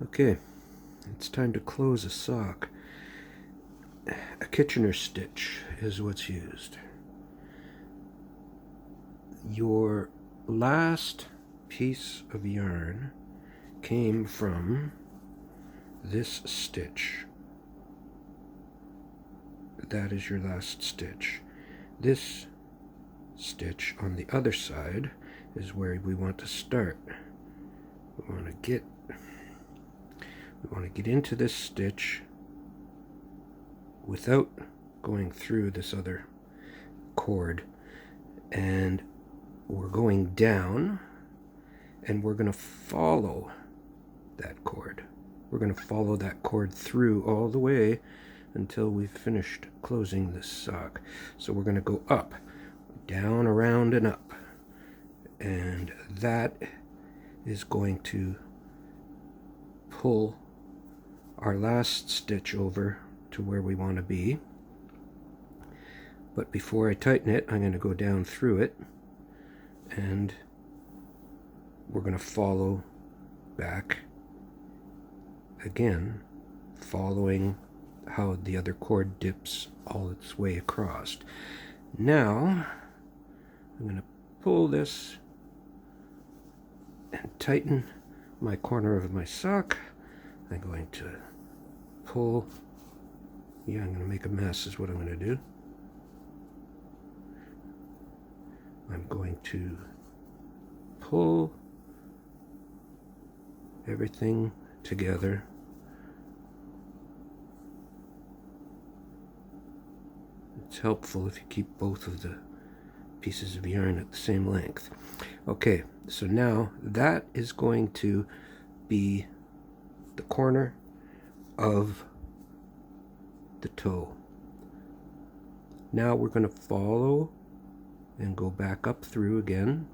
Okay, it's time to close a sock. A Kitchener stitch is what's used. Your last piece of yarn came from this stitch. That is your last stitch. This stitch on the other side is where we want to start. We want to get into this stitch without going through this other cord, and we're going down, and we're going to follow that cord. We're going to follow that cord through all the way until we've finished closing this sock. So we're going to go up, down, around, and up, and that is going to pull our last stitch over to where we want to be. But before I tighten it, I'm going to go down through it, and we're going to follow back again, following how the other cord dips all its way across. Now I'm going to pull this and tighten my corner of my sock. I'm going to pull. I'm going to make a mess is what I'm going to do. I'm going to pull everything together. It's helpful if you keep both of the pieces of yarn at the same length. Okay, so now that is going to be the corner of the toe. Now we're going to follow and go back up through again,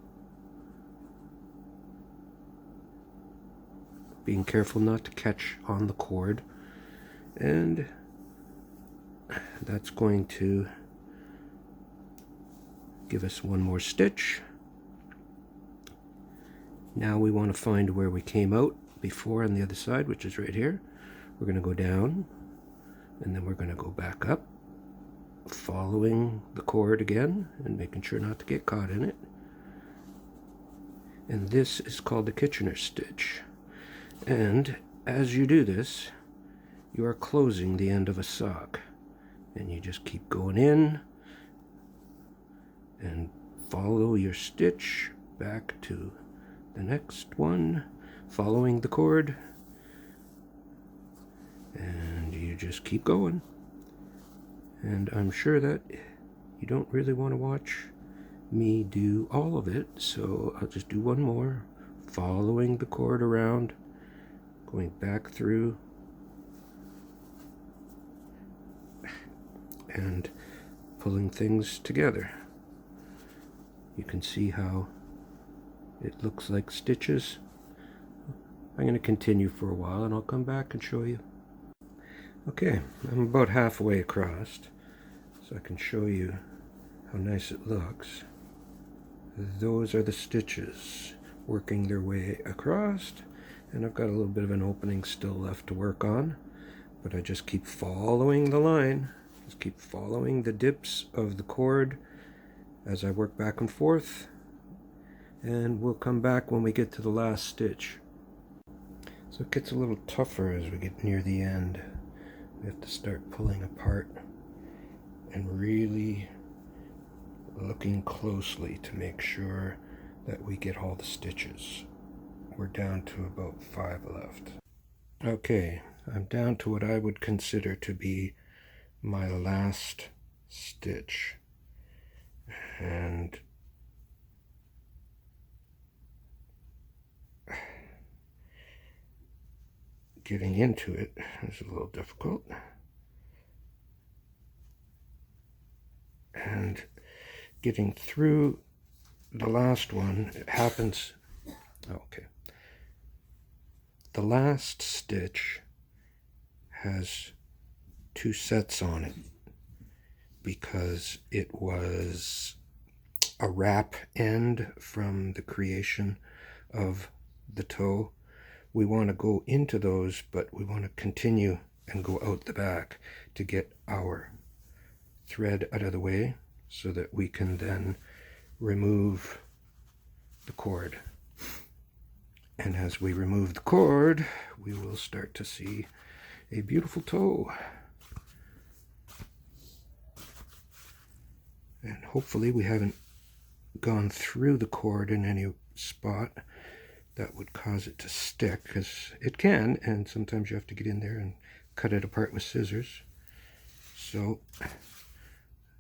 being careful not to catch on the cord, and that's going to give us one more stitch. Now we want to find where we came out before on the other side, which is right here. We're going to go down, and then we're going to go back up, following the cord again and making sure not to get caught in it. And this is called the Kitchener stitch. And as you do this, you are closing the end of a sock, and you just keep going in and follow your stitch back to the next one, following the cord, and you just keep going. And I'm sure that you don't really want to watch me do all of it, so I'll just do one more, following the cord around, going back through, and pulling things together. You can see how it looks like stitches. I'm going to continue for a while, and I'll come back and show you. Okay, I'm about halfway across, so I can show you how nice it looks. Those are the stitches working their way across, and I've got a little bit of an opening still left to work on, but I just keep following the line, just keep following the dips of the cord as I work back and forth, and we'll come back when we get to the last stitch. So it gets a little tougher as we get near the end. We have to start pulling apart and really looking closely to make sure that we get all the stitches. We're down to about 5 left. Okay, I'm down to what I would consider to be my last stitch, and getting into it is a little difficult, and getting through the last one, it happens. Okay, the last stitch has 2 sets on it because it was a wrap end from the creation of the toe, we want to go into those, but we want to continue and go out the back to get our thread out of the way so that we can then remove the cord. And as we remove the cord, we will start to see a beautiful toe. And hopefully we haven't gone through the cord in any spot that would cause it to stick, because it can, and sometimes you have to get in there and cut it apart with scissors. So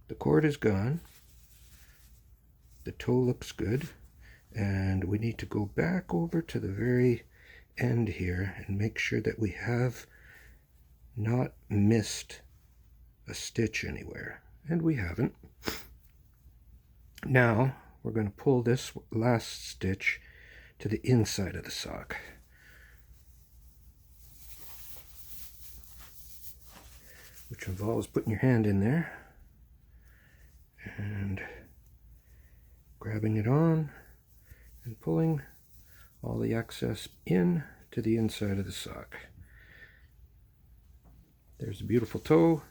the cord is gone, the toe looks good, and we need to go back over to the very end here and make sure that we have not missed a stitch anywhere, and we haven't. Now we're going to pull this last stitch to the inside of the sock. Which involves putting your hand in there and grabbing it on and pulling all the excess in to the inside of the sock. There's a beautiful toe.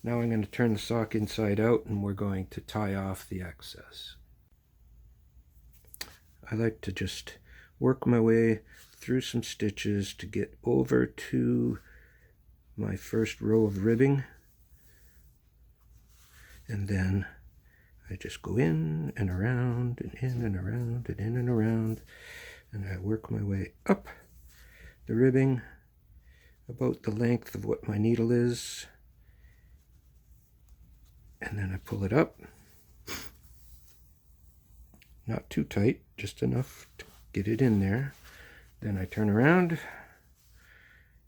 Now I'm going to turn the sock inside out and we're going to tie off the excess. I like to just work my way through some stitches to get over to my first row of ribbing, and then I just go in and around and in and around and in and around, and I work my way up the ribbing about the length of what my needle is, and then I pull it up, not too tight, just enough to get it in there. Then I turn around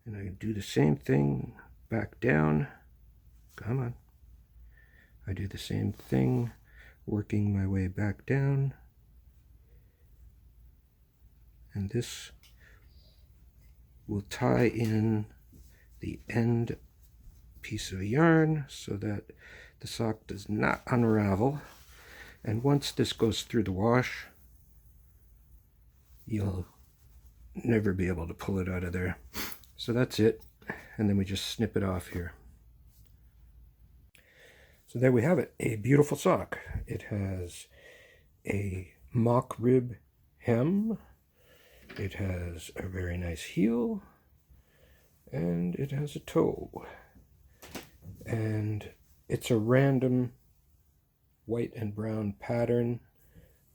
and I do the same thing back down. Come on. I do the same thing, working my way back down, and this will tie in the end piece of yarn so that the sock does not unravel. And once this goes through the wash, you'll never be able to pull it out of there. So that's it, and then we just snip it off here. So there we have it, a beautiful sock. It has a mock rib hem, it has a very nice heel, and it has a toe. And it's a random white and brown pattern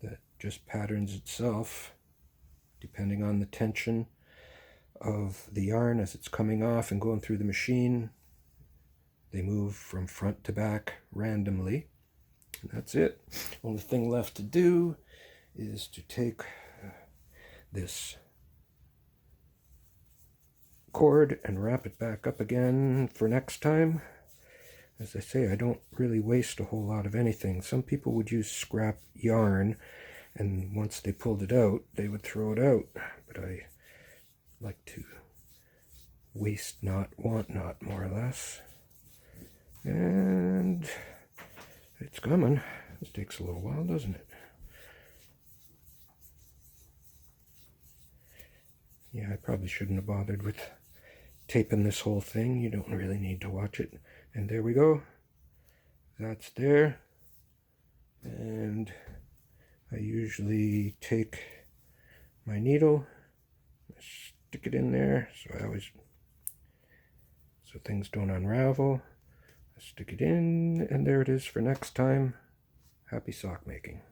that just patterns itself depending on the tension of the yarn as it's coming off and going through the machine. They move from front to back randomly, and that's it. Only thing left to do is to take this cord and wrap it back up again for next time. As I say, I don't really waste a whole lot of anything. Some people would use scrap yarn, and once they pulled it out, they would throw it out. But I like to waste not, want not, more or less. And it's coming. This takes a little while, doesn't it? Yeah, I probably shouldn't have bothered with taping this whole thing. You don't really need to watch it. And there we go. That's there. And I usually take my needle, stick it in there, so things don't unravel. I stick it in, and there it is for next time. Happy sock making.